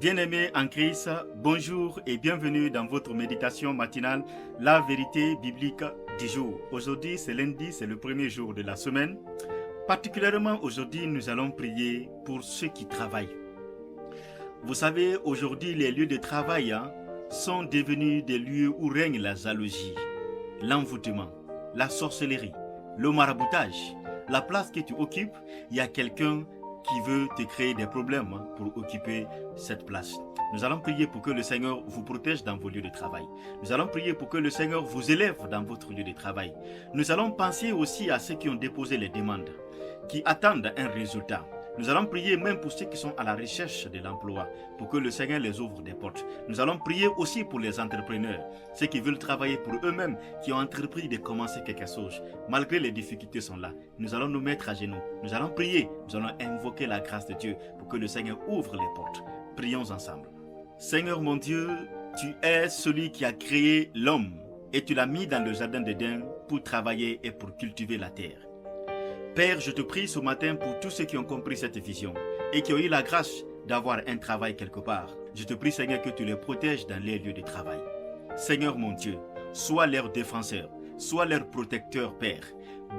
Bien-aimés en Christ, bonjour et bienvenue dans votre méditation matinale, la vérité biblique du jour. Aujourd'hui, c'est lundi, c'est le premier jour de la semaine. Particulièrement aujourd'hui, nous allons prier pour ceux qui travaillent. Vous savez, aujourd'hui, les lieux de travail sont devenus des lieux où règne la jalousie, l'envoûtement, la sorcellerie, le maraboutage. La place que tu occupes, il y a quelqu'un qui veut te créer des problèmes pour occuper cette place. Nous allons prier pour que le Seigneur vous protège dans vos lieux de travail. Nous allons prier pour que le Seigneur vous élève dans votre lieu de travail. Nous allons penser aussi à ceux qui ont déposé les demandes, qui attendent un résultat. Nous allons prier même pour ceux qui sont à la recherche de l'emploi, pour que le Seigneur les ouvre des portes. Nous allons prier aussi pour les entrepreneurs, ceux qui veulent travailler pour eux-mêmes, qui ont entrepris de commencer quelque chose. Malgré les difficultés sont là, nous allons nous mettre à genoux. Nous allons prier, nous allons invoquer la grâce de Dieu pour que le Seigneur ouvre les portes. Prions ensemble. Seigneur mon Dieu, tu es celui qui a créé l'homme et tu l'as mis dans le jardin d'Éden pour travailler et pour cultiver la terre. Père, je te prie ce matin pour tous ceux qui ont compris cette vision et qui ont eu la grâce d'avoir un travail quelque part. Je te prie, Seigneur, que tu les protèges dans les lieux de travail. Seigneur mon Dieu, sois leur défenseur, sois leur protecteur, Père.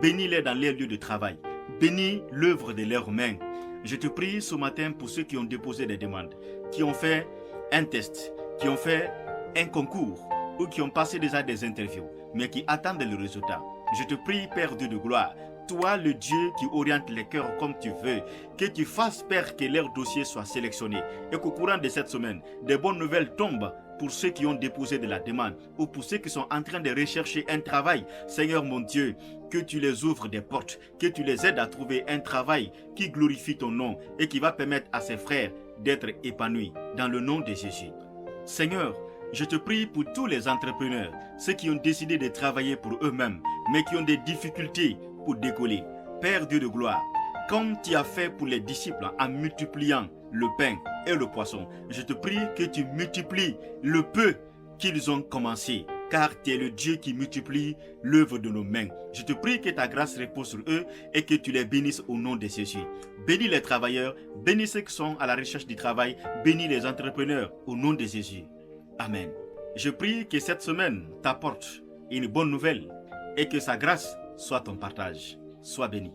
Bénis-les dans les lieux de travail. Bénis l'œuvre de leurs mains. Je te prie ce matin pour ceux qui ont déposé des demandes, qui ont fait un test, qui ont fait un concours ou qui ont passé déjà des interviews, mais qui attendent le résultat. Je te prie, Père Dieu de gloire, toi le Dieu qui oriente les cœurs comme tu veux, que tu fasses, Père, que leur dossier soit sélectionné et qu'au courant de cette semaine, des bonnes nouvelles tombent pour ceux qui ont déposé de la demande ou pour ceux qui sont en train de rechercher un travail. Seigneur mon Dieu, que tu les ouvres des portes, que tu les aides à trouver un travail qui glorifie ton nom et qui va permettre à ses frères d'être épanouis dans le nom de Jésus. Seigneur, je te prie pour tous les entrepreneurs, ceux qui ont décidé de travailler pour eux-mêmes, mais qui ont des difficultés pour décoller. Père Dieu de gloire, comme tu as fait pour les disciples en multipliant le pain et le poisson, je te prie que tu multiplies le peu qu'ils ont commencé, car tu es le Dieu qui multiplie l'œuvre de nos mains. Je te prie que ta grâce repose sur eux et que tu les bénisses au nom de Jésus. Bénis les travailleurs, bénis ceux qui sont à la recherche du travail, bénis les entrepreneurs au nom de Jésus. Amen. Je prie que cette semaine t'apporte une bonne nouvelle et que sa grâce soit ton partage. Sois béni.